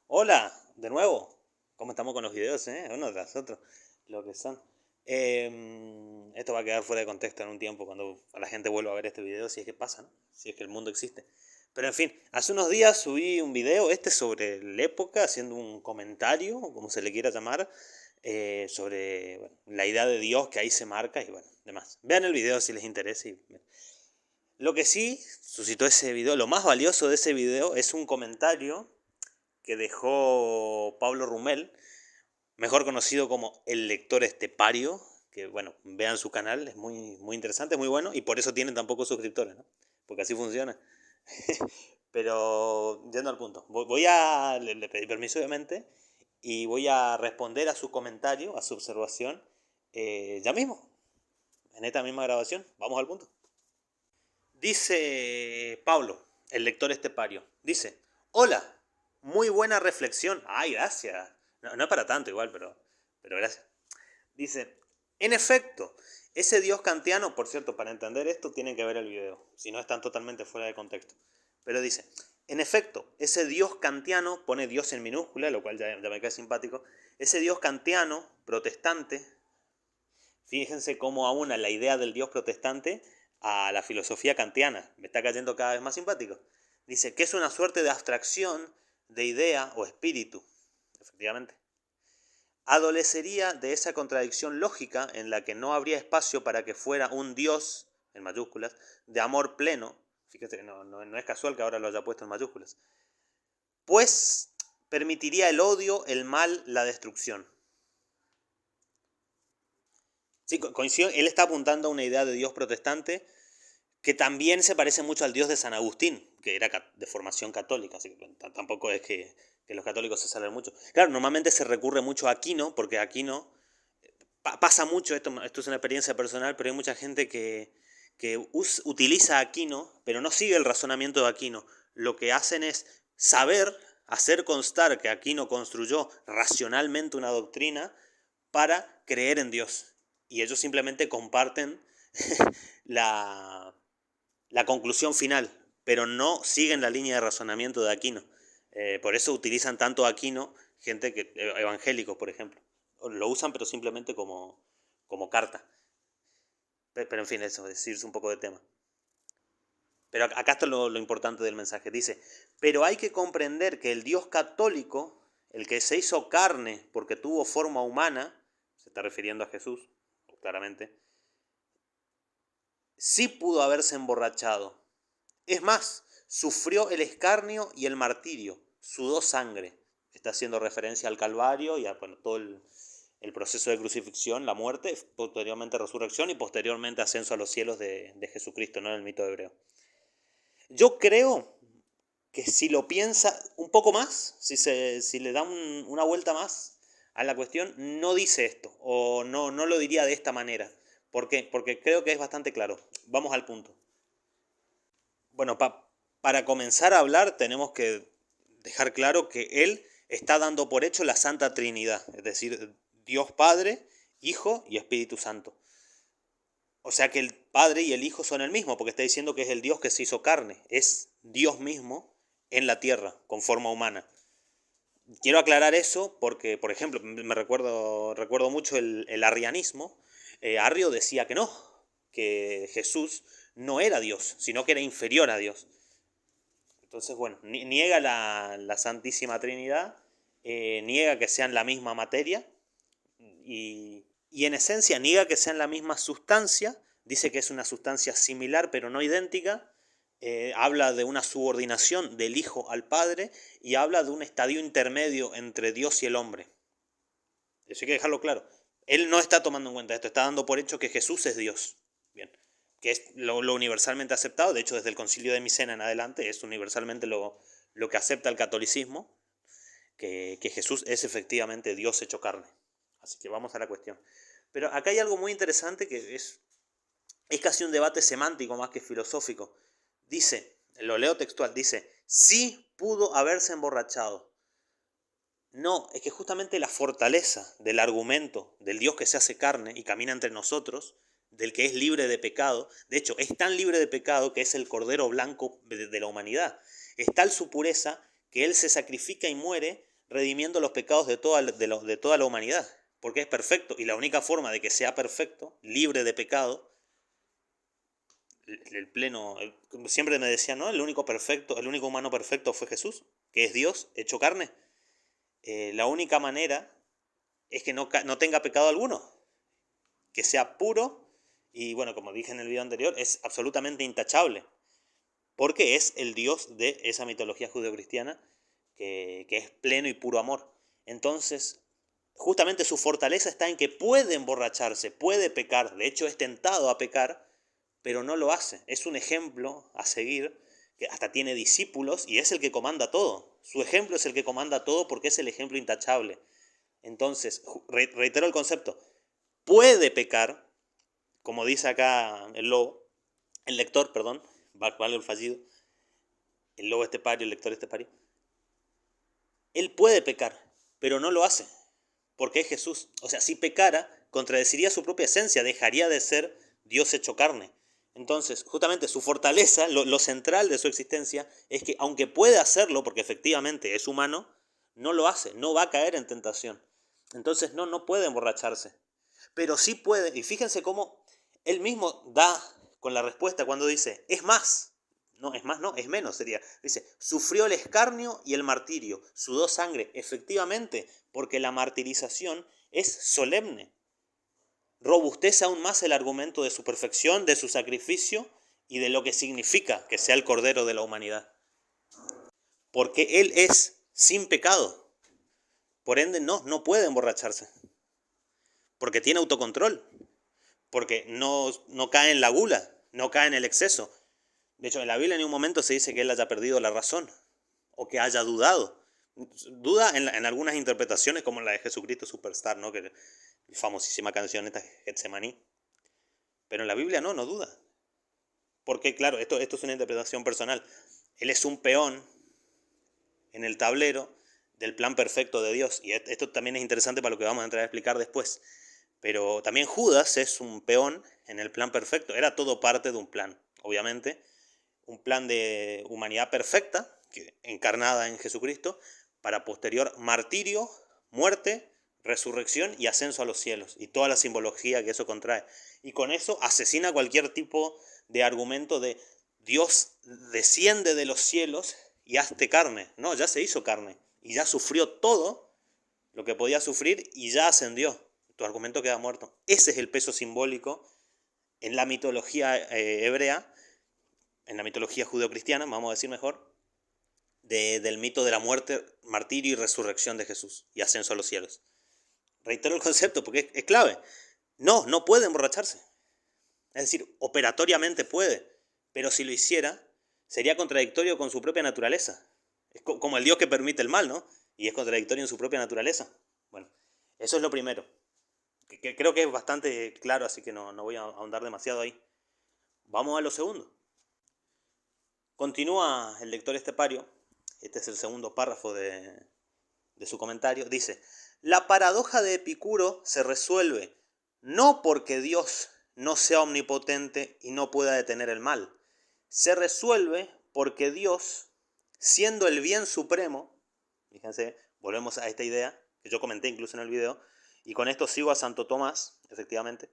Hola, de nuevo. ¿Cómo estamos con los videos, uno tras otro, lo que son. Esto va a quedar fuera de contexto en un tiempo cuando la gente vuelva a ver este video, si es que pasa, ¿no? Si es que el mundo existe. Pero en fin, hace unos días subí un video sobre la época, haciendo un comentario, o como se le quiera llamar, sobre bueno, la idea de Dios que ahí se marca y bueno, demás. Vean el video si les interesa. Lo que sí suscitó ese video, lo más valioso de ese video es un comentario que dejó Pablo Rumel, mejor conocido como el lector estepario, que bueno, vean su canal, es muy interesante, muy bueno, y por eso tienen tan pocos suscriptores, ¿no? Porque así funciona. Pero yendo al punto, le pedí permiso obviamente, y voy a responder a su comentario, a su observación, ya mismo, en esta misma grabación. Vamos al punto. Dice Pablo, el lector estepario, dice, hola, muy buena reflexión. Ay, gracias. No es para tanto igual, pero gracias. Dice, en efecto, ese Dios kantiano, por cierto, para entender esto tienen que ver el video, si no están totalmente fuera de contexto. Pero dice, en efecto, ese Dios kantiano, pone Dios en minúscula, lo cual ya me cae simpático, ese Dios kantiano, protestante, fíjense cómo aúna la idea del Dios protestante a la filosofía kantiana. Me está cayendo cada vez más simpático. Dice que es una suerte de abstracción, de idea o espíritu. Efectivamente. Adolecería de esa contradicción lógica en la que no habría espacio para que fuera un Dios, en mayúsculas, de amor pleno. Fíjate que no es casual que ahora lo haya puesto en mayúsculas. Pues permitiría el odio, el mal, la destrucción. Sí, coincido, él está apuntando a una idea de Dios protestante que también se parece mucho al Dios de San Agustín, que era de formación católica, así que tampoco es que los católicos se salven mucho. Claro, normalmente se recurre mucho a Aquino, porque Aquino pasa mucho, esto es una experiencia personal, pero hay mucha gente que utiliza Aquino, pero no sigue el razonamiento de Aquino. Lo que hacen es saber, hacer constar que Aquino construyó racionalmente una doctrina para creer en Dios. Y ellos simplemente comparten la, la conclusión final, pero no siguen la línea de razonamiento de Aquino. Por eso utilizan tanto Aquino, gente que, evangélicos, por ejemplo. Lo usan, pero simplemente como carta. Pero en fin, eso, decirse un poco de tema. Pero acá está lo importante del mensaje. Dice, pero hay que comprender que el Dios católico, el que se hizo carne porque tuvo forma humana, se está refiriendo a Jesús, claramente, sí pudo haberse emborrachado. Es más, sufrió el escarnio y el martirio, sudó sangre. Está haciendo referencia al Calvario y a bueno, todo el proceso de crucifixión, la muerte, posteriormente resurrección y posteriormente ascenso a los cielos de Jesucristo, ¿no? En el mito hebreo. Yo creo que si lo piensa un poco más, si le da una vuelta más a la cuestión, no dice esto, o no lo diría de esta manera. ¿Por qué? Porque creo que es bastante claro. Vamos al punto. Bueno, para comenzar a hablar tenemos que dejar claro que él está dando por hecho la Santa Trinidad, es decir, Dios Padre, Hijo y Espíritu Santo. O sea que el Padre y el Hijo son el mismo, porque está diciendo que es el Dios que se hizo carne, es Dios mismo en la tierra, con forma humana. Quiero aclarar eso porque, por ejemplo, recuerdo mucho el arrianismo. Arrio decía que no, que Jesús no era Dios, sino que era inferior a Dios. Entonces, bueno, niega la Santísima Trinidad, niega que sean la misma materia y en esencia niega que sean la misma sustancia, dice que es una sustancia similar pero no idéntica, habla de una subordinación del Hijo al Padre y habla de un estadio intermedio entre Dios y el hombre. Eso hay que dejarlo claro. Él no está tomando en cuenta esto, está dando por hecho que Jesús es Dios. Bien, que es lo universalmente aceptado, de hecho desde el concilio de Micena en adelante es universalmente lo que acepta el catolicismo, que Jesús es efectivamente Dios hecho carne. Así que vamos a la cuestión. Pero acá hay algo muy interesante que es casi un debate semántico más que filosófico. Dice, lo leo textual, dice, sí pudo haberse emborrachado. No, es que justamente la fortaleza del argumento del Dios que se hace carne y camina entre nosotros, del que es libre de pecado, de hecho es tan libre de pecado que es el cordero blanco de la humanidad. Es tal su pureza que Él se sacrifica y muere redimiendo los pecados de toda la humanidad, porque es perfecto, y la única forma de que sea perfecto, libre de pecado, siempre me decían, ¿no? El único humano perfecto fue Jesús, que es Dios hecho carne. La única manera es que no tenga pecado alguno, que sea puro, y bueno, como dije en el video anterior, es absolutamente intachable, porque es el Dios de esa mitología judeocristiana que es pleno y puro amor. Entonces, justamente su fortaleza está en que puede emborracharse, puede pecar, de hecho es tentado a pecar, pero no lo hace. Es un ejemplo a seguir, que hasta tiene discípulos y es el que comanda todo. Su ejemplo es el que comanda todo porque es el ejemplo intachable. Entonces, reitero el concepto, puede pecar, como dice acá el lector, perdón, valga el fallido, el lobo estepario, el lector estepario. Él puede pecar, pero no lo hace, porque es Jesús. O sea, si pecara, contradeciría su propia esencia, dejaría de ser Dios hecho carne. Entonces, justamente su fortaleza, lo central de su existencia, es que aunque puede hacerlo, porque efectivamente es humano, no lo hace, no va a caer en tentación. Entonces no puede emborracharse. Pero sí puede, y fíjense cómo él mismo da con la respuesta cuando dice, es más. No, es más, no, es menos sería. Dice, sufrió el escarnio y el martirio, sudó sangre, efectivamente, porque la martirización es solemne. Robustece aún más el argumento de su perfección, de su sacrificio y de lo que significa que sea el Cordero de la humanidad. Porque Él es sin pecado. Por ende, no puede emborracharse. Porque tiene autocontrol. Porque no cae en la gula, no cae en el exceso. De hecho, en la Biblia en un momento se dice que Él haya perdido la razón o que haya dudado. Duda en algunas interpretaciones, como la de Jesucristo Superstar, ¿no? Que la famosísima canción esta, Getsemaní. Pero en la Biblia no duda. Porque, claro, esto es una interpretación personal. Él es un peón en el tablero del plan perfecto de Dios. Y esto también es interesante para lo que vamos a entrar a explicar después. Pero también Judas es un peón en el plan perfecto. Era todo parte de un plan, obviamente. Un plan de humanidad perfecta, encarnada en Jesucristo, para posterior martirio, muerte, resurrección y ascenso a los cielos, y toda la simbología que eso contrae. Y con eso asesina cualquier tipo de argumento de Dios desciende de los cielos y hazte carne. No, ya se hizo carne y ya sufrió todo lo que podía sufrir y ya ascendió. Tu argumento queda muerto. Ese es el peso simbólico en la mitología hebrea, en la mitología judeocristiana, vamos a decir mejor, del mito de la muerte, martirio y resurrección de Jesús y ascenso a los cielos. Reitero el concepto porque es clave. No puede emborracharse. Es decir, operatoriamente puede, pero si lo hiciera, sería contradictorio con su propia naturaleza. Es como el Dios que permite el mal, ¿no? Y es contradictorio en su propia naturaleza. Bueno, eso es lo primero. Que creo que es bastante claro, así que no voy a ahondar demasiado ahí. Vamos a lo segundo. Continúa el lector estepario, este es el segundo párrafo de su comentario, dice, la paradoja de Epicuro se resuelve no porque Dios no sea omnipotente y no pueda detener el mal, se resuelve porque Dios, siendo el bien supremo, fíjense, volvemos a esta idea que yo comenté incluso en el video, y con esto sigo a Santo Tomás, efectivamente,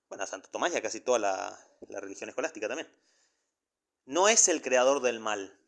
bueno, a Santo Tomás y a casi toda la religión escolástica también, no es el creador del mal,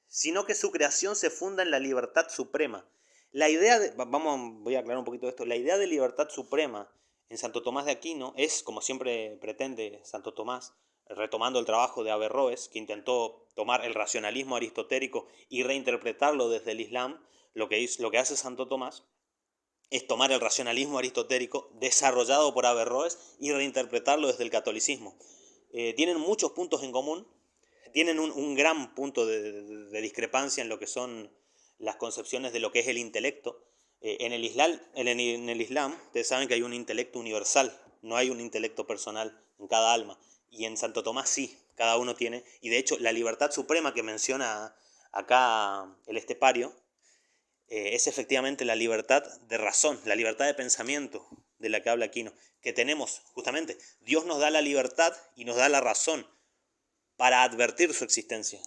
sino que su creación se funda en la libertad suprema. La idea voy a aclarar un poquito esto, la idea de libertad suprema en Santo Tomás de Aquino es, como siempre pretende Santo Tomás, retomando el trabajo de Averroes, que intentó tomar el racionalismo aristotélico y reinterpretarlo desde el Islam, lo que hace Santo Tomás es tomar el racionalismo aristotélico desarrollado por Averroes y reinterpretarlo desde el catolicismo. Tienen muchos puntos en común, tienen un gran punto de discrepancia en lo que son las concepciones de lo que es el intelecto. En el Islam, ustedes saben que hay un intelecto universal, no hay un intelecto personal en cada alma. Y en Santo Tomás sí, cada uno tiene. Y de hecho, la libertad suprema que menciona acá el estepario es efectivamente la libertad de razón, la libertad de pensamiento de la que habla Aquino. Que tenemos, justamente, Dios nos da la libertad y nos da la razón para advertir su existencia.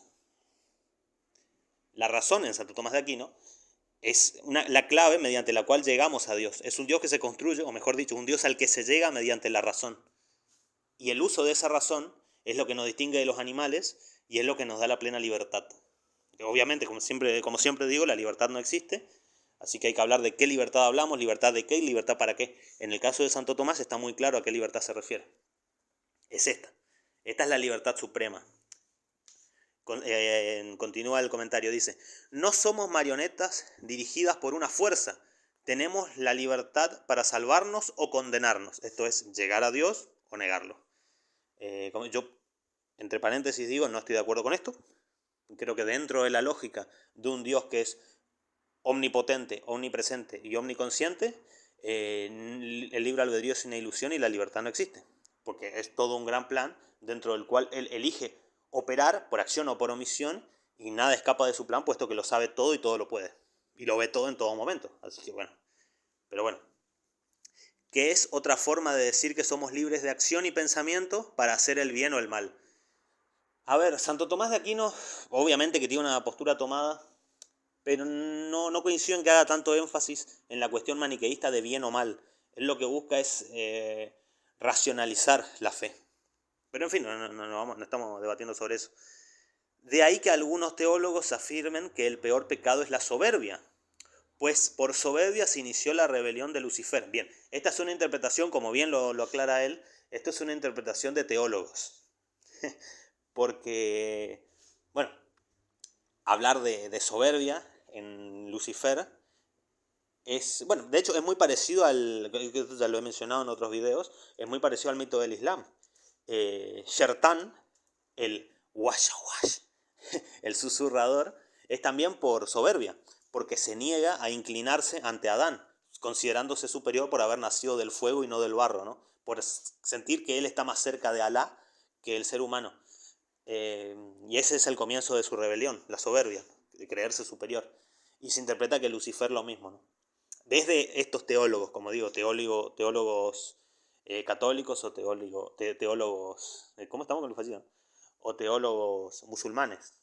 La razón en Santo Tomás de Aquino es la clave mediante la cual llegamos a Dios. Es un Dios que se construye, o mejor dicho, un Dios al que se llega mediante la razón. Y el uso de esa razón es lo que nos distingue de los animales y es lo que nos da la plena libertad. Obviamente, como siempre digo, la libertad no existe, así que hay que hablar de qué libertad hablamos, libertad de qué y libertad para qué. En el caso de Santo Tomás está muy claro a qué libertad se refiere. Es esta. Esta es la libertad suprema. Continúa el comentario, dice: no somos marionetas dirigidas por una fuerza, tenemos la libertad para salvarnos o condenarnos, esto es, llegar a Dios o negarlo. Como yo, entre paréntesis digo, no estoy de acuerdo con esto. Creo que dentro de la lógica de un Dios que es omnipotente, omnipresente y omniconsciente, el libre albedrío es una ilusión y la libertad no existe, porque es todo un gran plan dentro del cual él elige operar por acción o por omisión y nada escapa de su plan, puesto que lo sabe todo y todo lo puede y lo ve todo en todo momento. Así que bueno, pero bueno, ¿qué es otra forma de decir que somos libres de acción y pensamiento para hacer el bien o el mal? A ver, Santo Tomás de Aquino, obviamente que tiene una postura tomada, pero no coincido en que haga tanto énfasis en la cuestión maniqueísta de bien o mal. Él lo que busca es racionalizar la fe. Pero en fin, no estamos debatiendo sobre eso. De ahí que algunos teólogos afirmen que el peor pecado es la soberbia, pues por soberbia se inició la rebelión de Lucifer. Bien, esta es una interpretación, como bien lo aclara él, esto es una interpretación de teólogos. Porque, bueno, hablar de soberbia en Lucifer es, bueno, de hecho es muy parecido ya lo he mencionado en otros videos, es muy parecido al mito del Islam. Shertan, el washawash, el susurrador, es también por soberbia, porque se niega a inclinarse ante Adán, considerándose superior por haber nacido del fuego y no del barro, ¿no? Por sentir que él está más cerca de Alá que el ser humano. Y ese es el comienzo de su rebelión, la soberbia, de creerse superior. Y se interpreta que Lucifer lo mismo, ¿no? Desde estos teólogos, como digo, teólogos católicos o teólogos, ¿cómo estamos con el fallido? O teólogos musulmanes.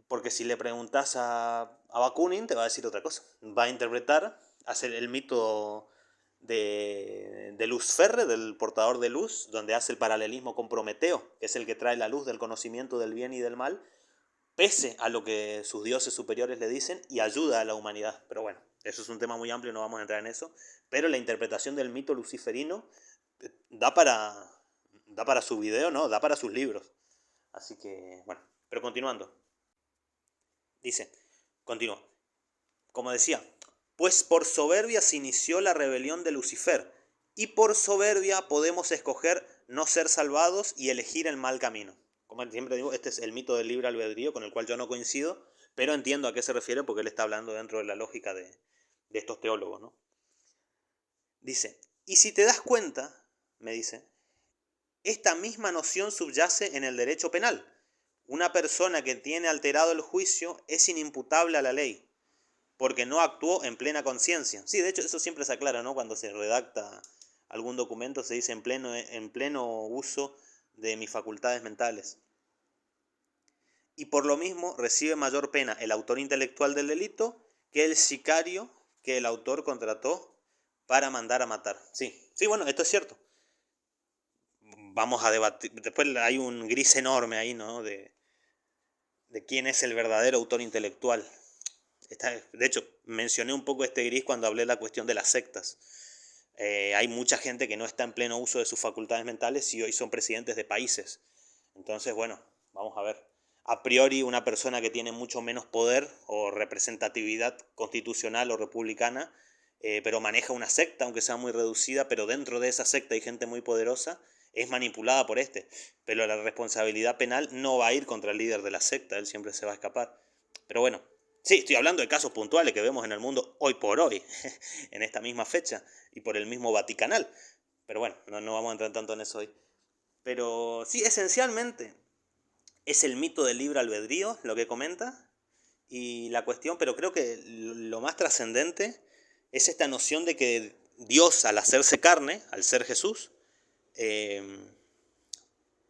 Porque si le preguntas a Bakunin, te va a decir otra cosa. Va a interpretar, hacer el mito de Luzferre, del portador de luz, donde hace el paralelismo con Prometeo, que es el que trae la luz del conocimiento del bien y del mal, pese a lo que sus dioses superiores le dicen, y ayuda a la humanidad. Pero bueno, eso es un tema muy amplio, no vamos a entrar en eso. Pero la interpretación del mito luciferino da para su video, ¿no? Da para sus libros. Así que, bueno, pero continuando. Dice, continúa. Como decía, pues por soberbia se inició la rebelión de Lucifer, y por soberbia podemos escoger no ser salvados y elegir el mal camino. Como siempre digo, este es el mito del libre albedrío, con el cual yo no coincido, pero entiendo a qué se refiere porque él está hablando dentro de la lógica de estos teólogos, ¿no? Dice, y si te das cuenta, me dice, esta misma noción subyace en el derecho penal. Una persona que tiene alterado el juicio es inimputable a la ley, porque no actuó en plena conciencia. Sí, de hecho eso siempre se aclara, ¿no? Cuando se redacta algún documento se dice en pleno uso de mis facultades mentales. Y por lo mismo recibe mayor pena el autor intelectual del delito que el sicario que el autor contrató para mandar a matar. Sí, bueno, esto es cierto. Vamos a debatir, después hay un gris enorme ahí, ¿no? De quién es el verdadero autor intelectual. De hecho, mencioné un poco este gris cuando hablé de la cuestión de las sectas. Hay mucha gente que no está en pleno uso de sus facultades mentales y hoy son presidentes de países. Entonces, bueno, vamos a ver. A priori, una persona que tiene mucho menos poder o representatividad constitucional o republicana, pero maneja una secta, aunque sea muy reducida, pero dentro de esa secta hay gente muy poderosa, es manipulada por este. Pero la responsabilidad penal no va a ir contra el líder de la secta, él siempre se va a escapar. Pero bueno, sí, estoy hablando de casos puntuales que vemos en el mundo hoy por hoy, en esta misma fecha, y por el mismo Vaticanal. Pero bueno, no vamos a entrar tanto en eso hoy. Pero sí, esencialmente es el mito del libre albedrío lo que comenta, y la cuestión, pero creo que lo más trascendente es esta noción de que Dios, al hacerse carne, al ser Jesús,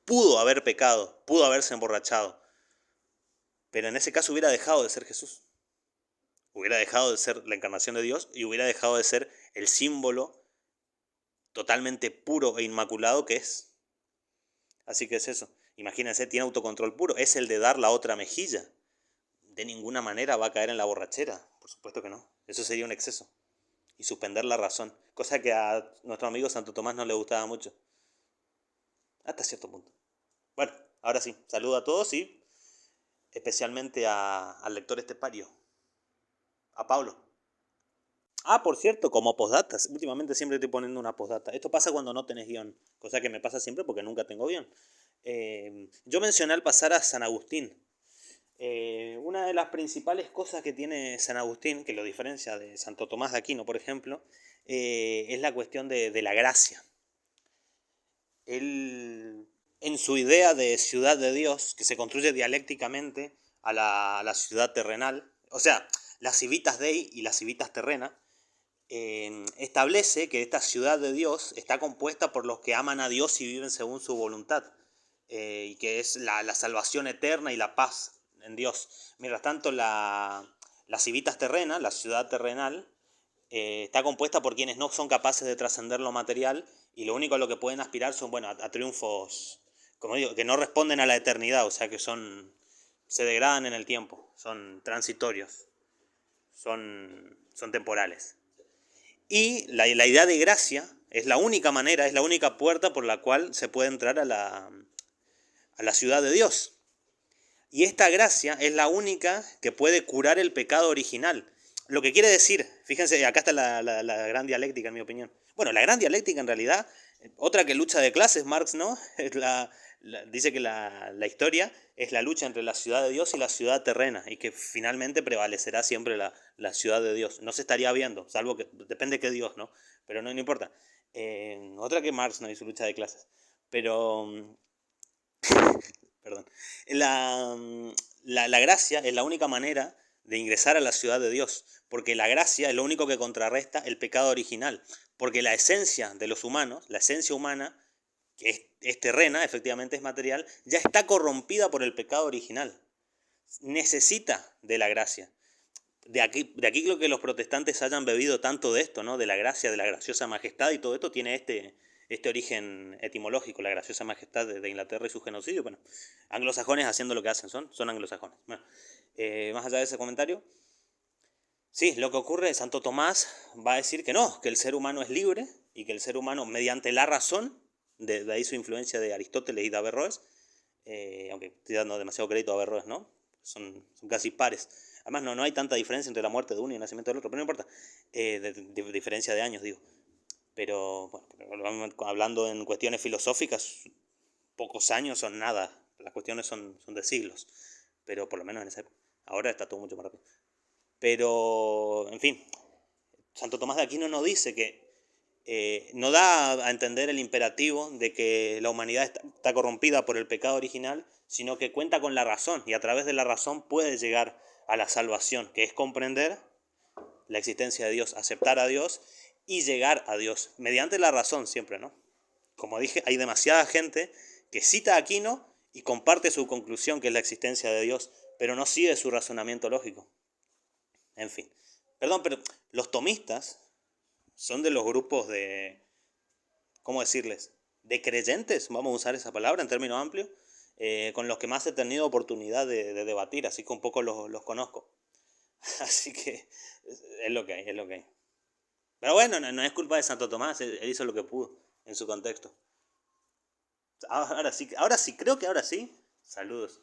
pudo haber pecado, pudo haberse emborrachado, pero en ese caso hubiera dejado de ser Jesús. Hubiera dejado de ser la encarnación de Dios y hubiera dejado de ser el símbolo totalmente puro e inmaculado que es. Así que es eso. Imagínense, tiene autocontrol puro. Es el de dar la otra mejilla. De ninguna manera va a caer en la borrachera. Por supuesto que no. Eso sería un exceso. Y suspender la razón. Cosa que a nuestro amigo Santo Tomás no le gustaba mucho. Hasta cierto punto. Bueno, ahora sí. Saludo a todos y especialmente al lector estepario. A Pablo. Ah, por cierto, como postdata. Últimamente siempre estoy poniendo una postdata. Esto pasa cuando no tenés guión. Cosa que me pasa siempre porque nunca tengo guión. Yo mencioné al pasar a San Agustín. Una de las principales cosas que tiene San Agustín, que lo diferencia de Santo Tomás de Aquino, por ejemplo, es la cuestión de la gracia. Él, en su idea de ciudad de Dios, que se construye dialécticamente a la ciudad terrenal, o sea, las civitas Dei y las civitas terrena, establece que esta ciudad de Dios está compuesta por los que aman a Dios y viven según su voluntad, y que es la salvación eterna y la paz en Dios. Mientras tanto, las civitas terrenas, la ciudad terrenal, está compuesta por quienes no son capaces de trascender lo material y lo único a lo que pueden aspirar son, bueno, a triunfos, como digo, que no responden a la eternidad, o sea que se degradan en el tiempo, son transitorios, son temporales. Y la idea de gracia es la única manera, es la única puerta por la cual se puede entrar a la ciudad de Dios. Y esta gracia es la única que puede curar el pecado original. Lo que quiere decir, fíjense, acá está la gran dialéctica en mi opinión. Bueno, la gran dialéctica en realidad, otra que lucha de clases, Marx, ¿no? Dice que la historia es la lucha entre la ciudad de Dios y la ciudad terrena y que finalmente prevalecerá siempre la ciudad de Dios. No se estaría viendo, salvo que depende de qué Dios, ¿no? Pero no importa. Otra que Marx, ¿no? Y su lucha de clases. Pero perdón. La gracia es la única manera de ingresar a la ciudad de Dios, porque la gracia es lo único que contrarresta el pecado original, porque la esencia de los humanos, la esencia humana, que es terrena, efectivamente es material, ya está corrompida por el pecado original. Necesita de la gracia. De aquí creo que los protestantes hayan bebido tanto de esto, ¿no? De la gracia, de la graciosa majestad y todo esto tiene este origen etimológico, la graciosa majestad de Inglaterra y su genocidio. Bueno, anglosajones haciendo lo que hacen, son anglosajones. Bueno, más allá de ese comentario, sí, lo que ocurre, Santo Tomás va a decir que no, que el ser humano es libre y que el ser humano, mediante la razón, de ahí su influencia de Aristóteles y de Averroes, aunque estoy dando demasiado crédito a Averroes, ¿no? Son casi pares. Además, no hay tanta diferencia entre la muerte de uno y el nacimiento del otro, pero no importa. De diferencia de años, digo. Pero, bueno, hablando en cuestiones filosóficas, pocos años son nada. Las cuestiones son de siglos. Pero por lo menos en esa época. Ahora está todo mucho más rápido. Pero, en fin, Santo Tomás de Aquino no dice que no da a entender el imperativo de que la humanidad está corrompida por el pecado original, sino que cuenta con la razón y a través de la razón puede llegar a la salvación, que es comprender la existencia de Dios, aceptar a Dios y llegar a Dios, mediante la razón siempre, ¿no? Como dije, hay demasiada gente que cita a Aquino y comparte su conclusión, que es la existencia de Dios, pero no sigue su razonamiento lógico. En fin. Perdón, pero los tomistas son de los grupos ¿cómo decirles? De creyentes, vamos a usar esa palabra en términos amplios, con los que más he tenido oportunidad de debatir, así que un poco los conozco. Así que es lo que hay, es lo que hay. Pero bueno, no es culpa de Santo Tomás, él hizo lo que pudo en su contexto. Ahora sí, creo que ahora sí. Saludos.